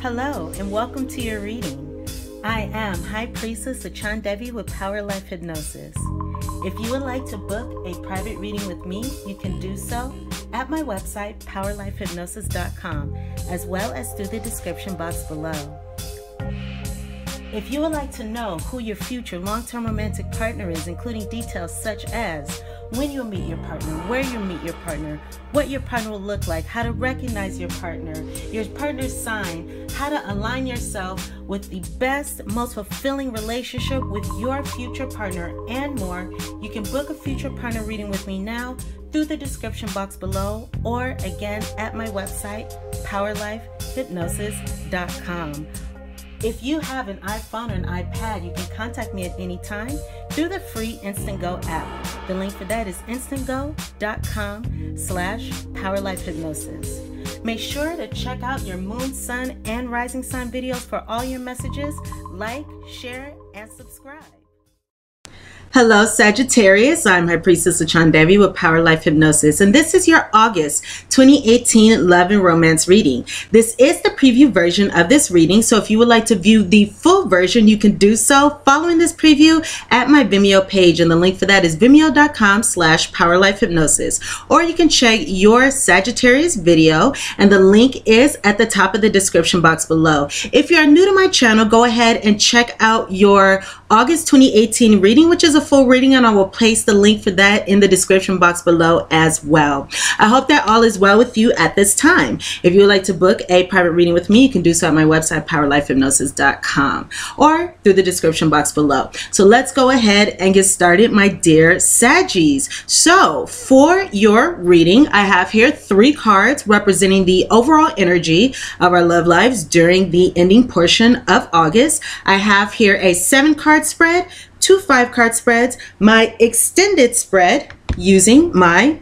Hello and welcome to your reading. I am High Priestess LaChondevi with Power Life Hypnosis. If you would like to book a private reading with me, you can do so at my website, POWERLIFEHYPNOSIS.com, as well as through the description box below. If you would like to know who your future long-term romantic partner is, including details such as when you'll meet your partner, where you'll meet your partner, what your partner will look like, how to recognize your partner's sign, how to align yourself with the best, most fulfilling relationship with your future partner, and more, you can book a future partner reading with me now through the description box below, or again at my website, POWERLIFEHYPNOSIS.com. If you have an iPhone or an iPad, you can contact me at any time through the free Instant Go app. The link for that is instantgo.com/PowerLifeHypnosis. Make sure to check out your moon, sun, and rising sign videos for all your messages. Like, share, and subscribe. Hello, Sagittarius. I'm High Priestess LaChondevi with Power Life Hypnosis, and this is your August 2018 love and romance reading. This is the preview version of this reading, so if you would like to view the full version, you can do so following this preview at my Vimeo page, and the link for that is vimeo.com/PowerLifeHypnosis, or you can check your Sagittarius video, and the link is at the top of the description box below. If you are new to my channel, go ahead and check out your August 2018 reading, which is a full reading, and I will place the link for that in the description box below as well. I hope that all is well with you at this time. If you would like to book a private reading with me, you can do so at my website, PowerLifeHypnosis.com, or through the description box below. So let's go ahead and get started, my dear Saggies. So for your reading, I have here 3 cards representing the overall energy of our love lives during the ending portion of August. I have here a 7-card spread, 2 5-card spreads, my extended spread using my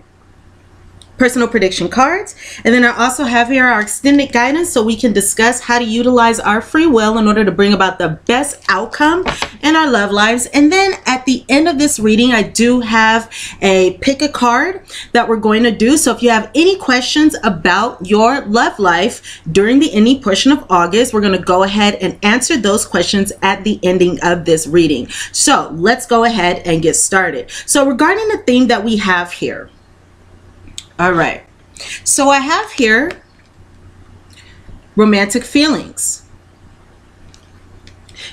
personal prediction cards, and then I also have here our extended guidance so we can discuss how to utilize our free will in order to bring about the best outcome in our love lives. And then at the end of this reading, I do have a pick a card that we're going to do. So if you have any questions about your love life during the ending portion of August, we're going to go ahead and answer those questions at the ending of this reading. So let's go ahead and get started. So regarding the theme that we have here, all right, so I have here romantic feelings.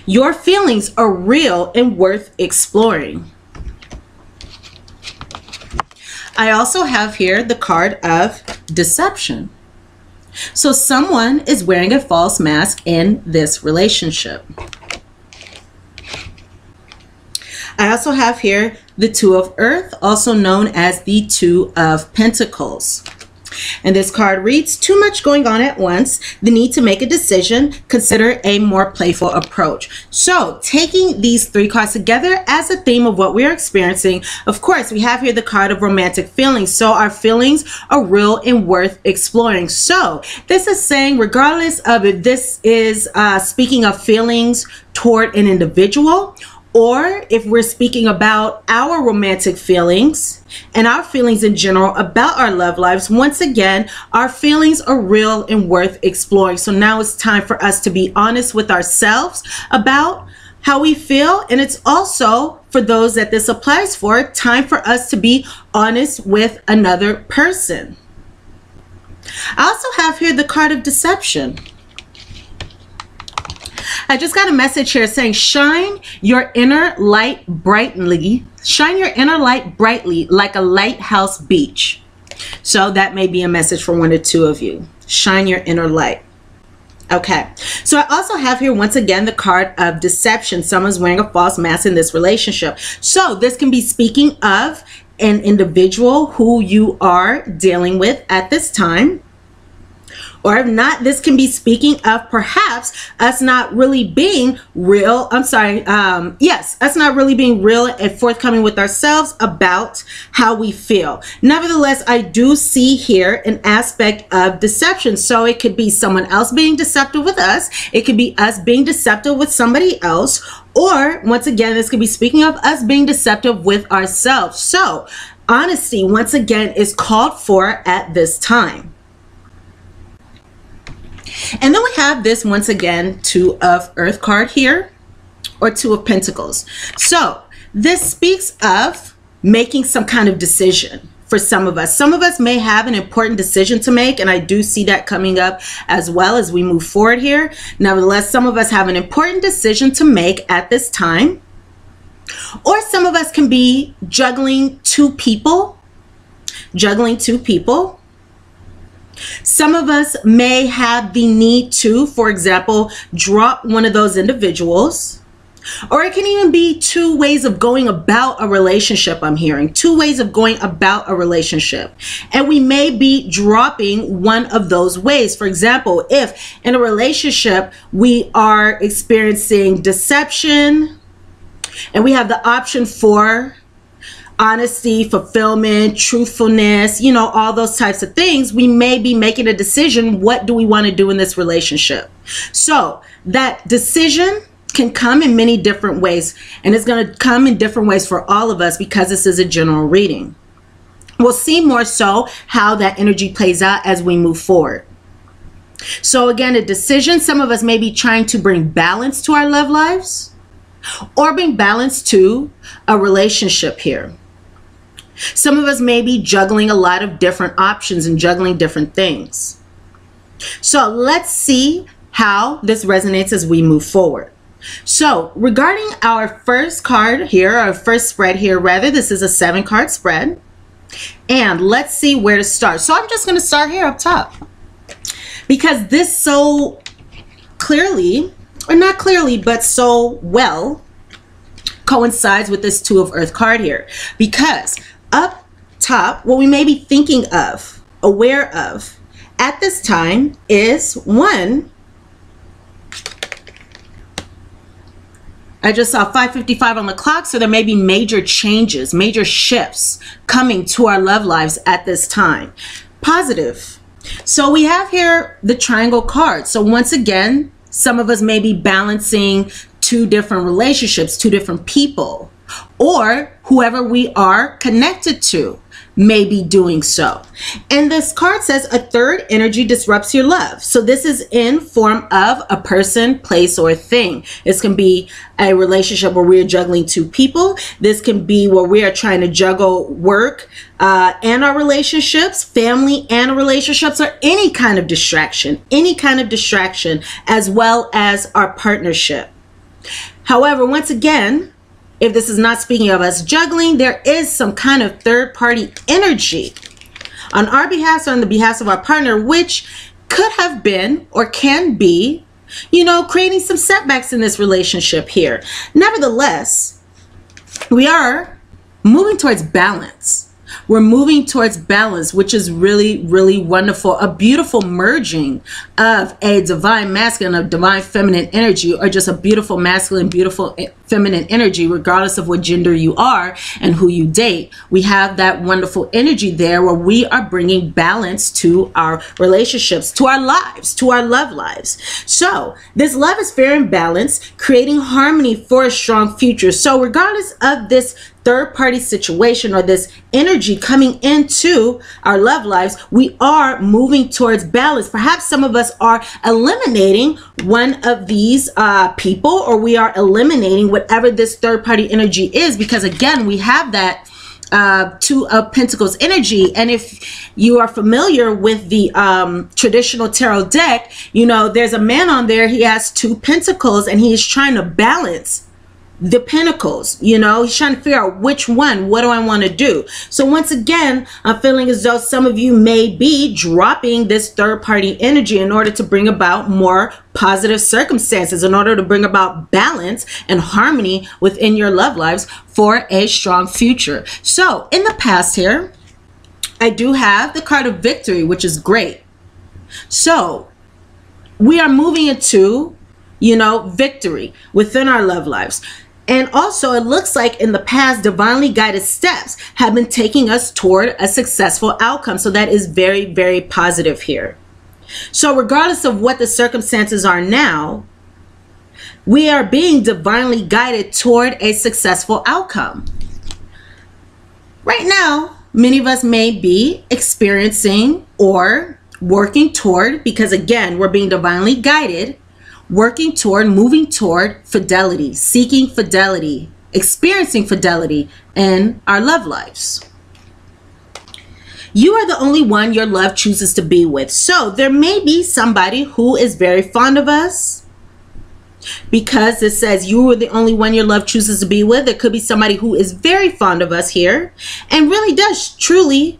Your feelings are real and worth exploring. I also have here the card of deception. So someone is wearing a false mask in this relationship. I also have here the 2 of Earth, also known as the 2 of Pentacles. And this card reads, too much going on at once, the need to make a decision, consider a more playful approach. So taking these 3 cards together as a theme of what we're experiencing, of course, we have here the card of romantic feelings. So our feelings are real and worth exploring. So this is saying, regardless of if this is speaking of feelings toward an individual, or if we're speaking about our romantic feelings and our feelings in general about our love lives, once again, our feelings are real and worth exploring. So now it's time for us to be honest with ourselves about how we feel. And it's also, for those that this applies for, time for us to be honest with another person. I also have here the card of deception. I just got a message here saying, shine your inner light brightly. Shine your inner light brightly like a lighthouse beach. So that may be a message for 1 or 2 of you. Shine your inner light. Okay. So I also have here, once again, the card of deception. Someone's wearing a false mask in this relationship. So this can be speaking of an individual who you are dealing with at this time. Or if not, this can be speaking of perhaps us not really being real. Us not really being real and forthcoming with ourselves about how we feel. Nevertheless, I do see here an aspect of deception. So it could be someone else being deceptive with us. It could be us being deceptive with somebody else. Or once again, this could be speaking of us being deceptive with ourselves. So honesty, once again, is called for at this time. And then we have this, once again, Two of Earth card here, or Two of Pentacles. So this speaks of making some kind of decision for some of us. Some of us may have an important decision to make, and I do see that coming up as well as we move forward here. Nevertheless, some of us have an important decision to make at this time. Or some of us can be juggling two people. Some of us may have the need to, for example, drop one of those individuals. Or it can even be two ways of going about a relationship. I'm hearing two ways of going about a relationship. And we may be dropping one of those ways. For example, if in a relationship we are experiencing deception and we have the option for honesty, fulfillment, truthfulness, you know, all those types of things, we may be making a decision. What do we want to do in this relationship? So that decision can come in many different ways, and it's going to come in different ways for all of us because this is a general reading. We'll see more so how that energy plays out as we move forward. So again, a decision. Some of us may be trying to bring balance to our love lives or bring balance to a relationship here. Some of us may be juggling a lot of different options and juggling different things. So let's see how this resonates as we move forward. So regarding our first card here, our first spread here, rather, this is a 7-card spread. And let's see where to start. So I'm just going to start here up top, because this so clearly, or not clearly, but so well coincides with this Two of Earth card here. Because up top, what we may be thinking of, aware of at this time is, one, I just saw 5:55 on the clock, so there may be major changes, major shifts coming to our love lives at this time. Positive. So we have here the triangle card. So once again, some of us may be balancing two different relationships, two different people, or whoever we are connected to may be doing so. And this card says a third energy disrupts your love. So this is in form of a person, place, or thing. This can be a relationship where we're juggling two people. This can be where we are trying to juggle work and our relationships, family and relationships, or any kind of distraction, as well as our partnership. However, once again, if this is not speaking of us juggling, there is some kind of third-party energy on our behalf or on the behalf of our partner, which could have been or can be, you know, creating some setbacks in this relationship here. Nevertheless, we are moving towards balance. We're moving towards balance, which is really, really wonderful. A beautiful merging of a divine masculine, a divine feminine energy, or just a beautiful masculine, beautiful feminine energy, regardless of what gender you are and who you date. We have that wonderful energy there where we are bringing balance to our relationships, to our lives, to our love lives. So this love is fair and balanced, creating harmony for a strong future. So regardless of this third-party situation or this energy coming into our love lives, we are moving towards balance. Perhaps some of us are eliminating one of these people, or we are eliminating whatever this third-party energy is, because again, we have that Two of Pentacles energy. And if you are familiar with the traditional tarot deck, you know, there's a man on there, he has 2 pentacles, and he is trying to balance the pentacles. You know, he's trying to figure out which one, what do I want to do? So once again, I'm feeling as though some of you may be dropping this third-party energy in order to bring about more positive circumstances, in order to bring about balance and harmony within your love lives for a strong future. So in the past here, I do have the card of victory, which is great. So we are moving into, you know, victory within our love lives. And also, it looks like in the past, divinely guided steps have been taking us toward a successful outcome. So that is very, very positive here. So regardless of what the circumstances are now, we are being divinely guided toward a successful outcome. Right now, many of us may be experiencing or working toward, because again, we're being divinely guided, working toward, moving toward fidelity, seeking fidelity, experiencing fidelity in our love lives. You are the only one your love chooses to be with. So there may be somebody who is very fond of us, because it says you are the only one your love chooses to be with. There could be somebody who is very fond of us here and really does truly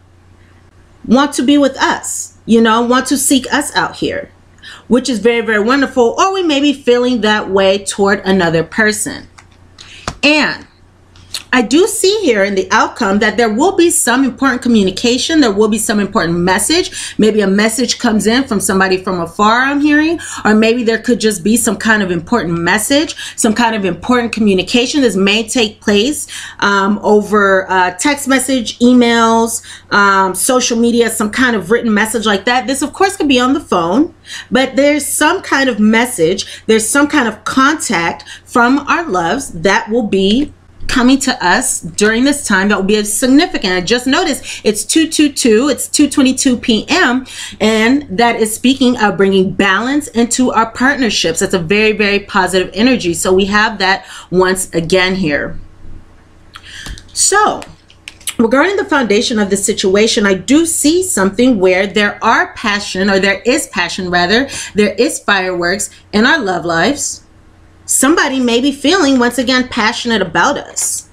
want to be with us, you know, want to seek us out here, which is very, very wonderful. Or we may be feeling that way toward another person. And I do see here in the outcome that there will be some important communication. There will be some important message. Maybe a message comes in from somebody from afar, I'm hearing, or maybe there could just be some kind of important message, some kind of important communication. This may take place over text message, emails, social media, some kind of written message like that. This, of course, could be on the phone, but there's some kind of message. There's some kind of contact from our loves that will be coming to us during this time that will be significant. I just noticed it's 2:22, it's 2:22 p.m. and that is speaking of bringing balance into our partnerships. That's a very, very positive energy. So we have that once again here. So regarding the foundation of the situation, I do see something where there are passion, or there is passion rather, there is fireworks in our love lives. Somebody may be feeling, once again, passionate about us,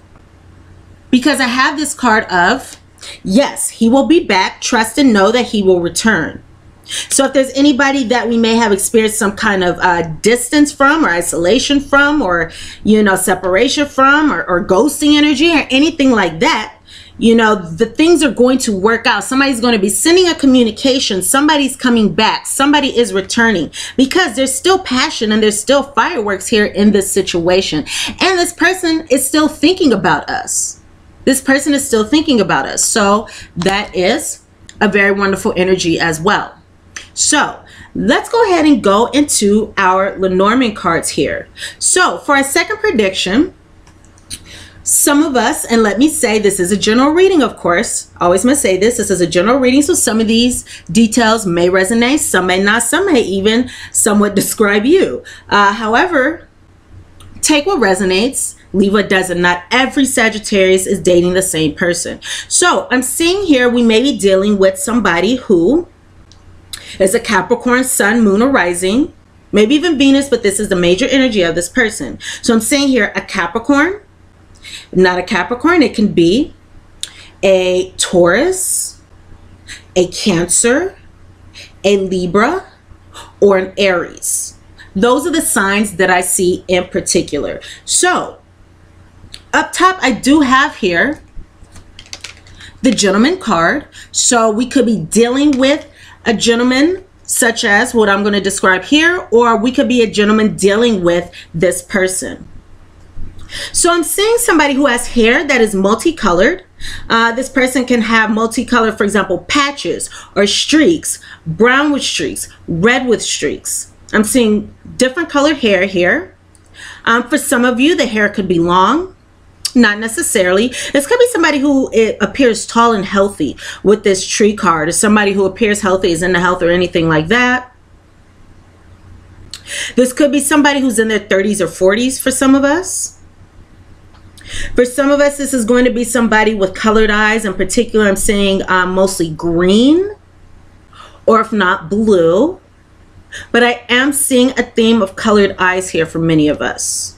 because I have this card of, yes, he will be back. Trust and know that he will return. So if there's anybody that we may have experienced some kind of distance from, or isolation from, or, you know, separation from, or ghosting energy, or anything like that, you know, the things are going to work out. Somebody's going to be sending a communication. Somebody's coming back. Somebody is returning, because there's still passion and there's still fireworks here in this situation. And this person is still thinking about us. This person is still thinking about us. So that is a very wonderful energy as well. So let's go ahead and go into our Lenormand cards here. So for our second prediction, some of us, and let me say this is a general reading, of course, I always must say this is a general reading, so some of these details may resonate, some may not, some may even somewhat describe you. However, take what resonates, leave what doesn't. Not every Sagittarius is dating the same person. So I'm seeing here we may be dealing with somebody who is a Capricorn, Sun, Moon, or Rising, maybe even Venus, but this is the major energy of this person. So I'm seeing here a Capricorn, not a Capricorn, it can be a Taurus, a Cancer, a Libra, or an Aries. Those are the signs that I see in particular. So up top, I do have here the Gentleman card. So we could be dealing with a gentleman such as what I'm going to describe here, or we could be a gentleman dealing with this person. So I'm seeing somebody who has hair that is multicolored. This person can have multicolored, for example, patches or streaks, brown with streaks, red with streaks. I'm seeing different colored hair here. For some of you, the hair could be long, not necessarily. This could be somebody who appears tall and healthy with this tree card, or somebody who appears healthy, is into health or anything like that. This could be somebody who's in their 30s or 40s for some of us. For some of us, this is going to be somebody with colored eyes. In particular, I'm saying mostly green, or if not blue. But I am seeing a theme of colored eyes here for many of us.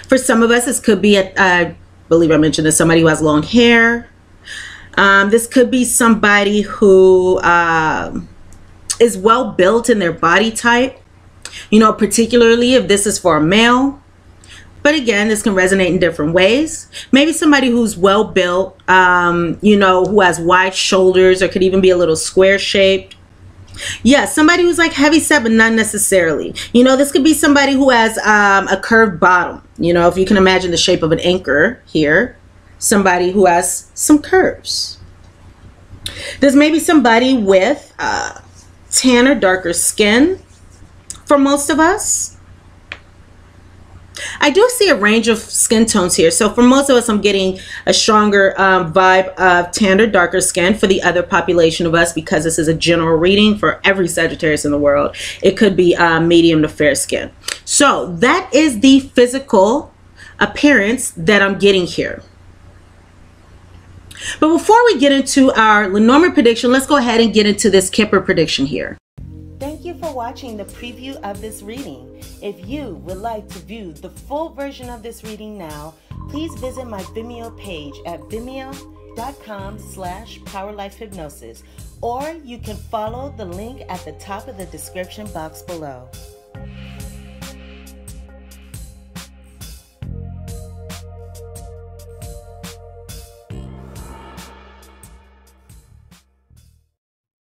For some of us, this could be, I believe I mentioned this, somebody who has long hair. This could be somebody who is well built in their body type. You know, particularly if this is for a male. But again, this can resonate in different ways. Maybe somebody who's well built, you know, who has wide shoulders, or could even be a little square shaped. Yeah, somebody who's like heavy set, but not necessarily. You know, this could be somebody who has a curved bottom. You know, if you can imagine the shape of an anchor here, somebody who has some curves. There's maybe somebody with tan or darker skin for most of us. I do see a range of skin tones here. So for most of us, I'm getting a stronger vibe of tan or darker skin. For the other population of us, because this is a general reading for every Sagittarius in the world, it could be medium to fair skin. So that is the physical appearance that I'm getting here. But before we get into our Lenormand prediction, let's go ahead and get into this Kipper prediction here. Thank you for watching the preview of this reading. If you would like to view the full version of this reading now, please visit my Vimeo page at vimeo.com/PowerLifeHypnosis, or you can follow the link at the top of the description box below.